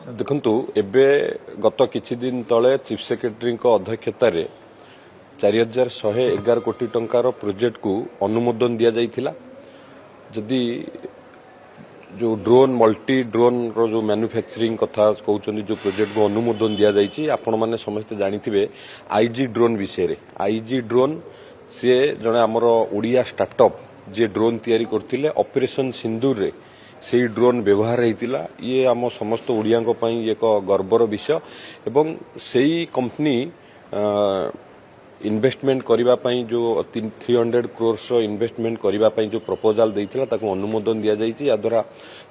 ଦେଖନ୍ତୁ ଏବେ ଗତ କିଛି ଦିନ ତଳେ ଚିଫ ସେକ୍ରେଟାରୀଙ୍କ ଅଧ୍ୟକ୍ଷତାରେ 4111 କୋଟି ଟଙ୍କାର ପ୍ରୋଜେକ୍ଟକୁ ଅନୁମୋଦନ ଦିଆଯାଇଥିଲା। ଯଦି जो ड्रोन मल्टी ड्रोन रो जो मैन्युफैक्चरिंग कथा कहउछन जो प्रोजेक्ट को अनुमोदन दिया जाइछि आपण माने समस्त जानिथिबे आईजी ड्रोन विषय रे आईजी ड्रोन से जने हमर ओडिया स्टार्टअप जे ड्रोन तयारी करथिले ऑपरेशन सिंदूर रे से ड्रोन व्यवहार होता ये आम समस्त ओडिया एक गर्वर विषय एवं से कंपनी इन्वेस्टमेंट करने जो 300 करोड़ इन्वेस्टमेंट करने जो प्रपोजाल देइथिला ताको अनुमोदन दिया जाइछि। या द्वारा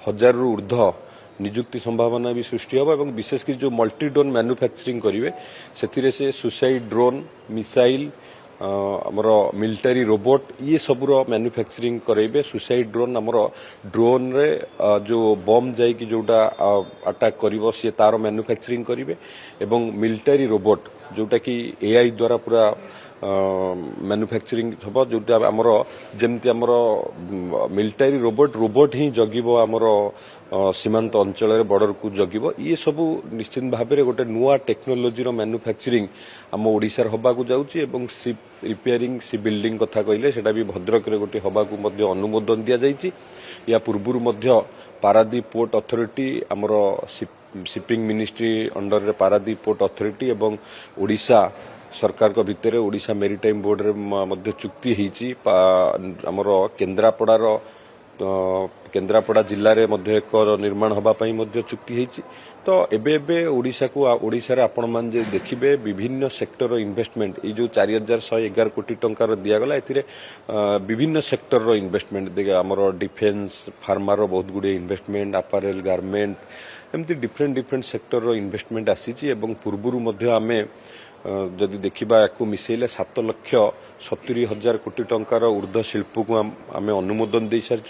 1000 रु ऊर्ध्व नियुक्ति संभावना भी सृष्टि होबा एवं विशेषकर जो मल्टी ड्रोन मैन्युफैक्चरिंग करिवे सेथिरे से सुसाइड ड्रोन मिसाइल आमर मिलिटारी रोबोट ये सबूर मैन्युफैक्चरिंग करेबे। सुसाइड ड्रोन आमर ड्रोन रे जो बम जाई कि जोटा अटैक करिवो से तार मैन्युफैक्चरिंग करिवे एवं मिलिटारी रोबोट जोटा कि एआई द्वारा पूरा मैन्युफैक्चरिंग हम जोटा आमर जेमती आमर मिलिटारी रोबोट ही जगिबो आमर सीमांत अंचल बॉर्डर को जगिबो ये सबू निश्चित भाव में गोटे नुआ टेक्नोलोजी मैन्युफैक्चरिंग आम ओडिशार हबाकू जाउची एवं शिप रिपेयरिंग शिप बिल्डिंग कथा कहले सेटा भी भद्रक रे गोटे हबाकू मध्य अनुमोदन दिया जाइची। या पूर्वरु मध्य पारादीप पोर्ट अथॉरिटी आमर शिपिंग मिनिस्ट्री अंडर रे पारादीप पोर्ट अथॉरिटी एवं ओडिशा सरकार को भितर ओडिशा मेरीटाइम बोर्ड रे मध्य चुक्ति होईची। आमर केन्द्रापड़ा जिल्ला रे मध्य एक निर्माण हबा पई मध्य चुक्ति होईची। तो एबे ओडिशा को ओडिशा रे आपण मान जे देखिबे विभिन्न सेक्टर इन्वेस्टमेंट ये जो 4111 कोटी टंकार दिया गला एथिरे विभिन्न सेक्टर रो इन्वेस्टमेंट देखा आमर डिफेन्स फार्मा रो बहुत गुडे इन्वेस्टमेंट अपारेल गारमेंट एमती डिफरेंट सेक्टर रो इन्वेस्टमेंट आसीची। एवं पूर्वरु मध्य आमे जदि देखिबा याकू मिसेले 7,70,000 कोटी टंकार ऊर्ध्व शिल्प को आमे अनुमोदन दे सारिछु।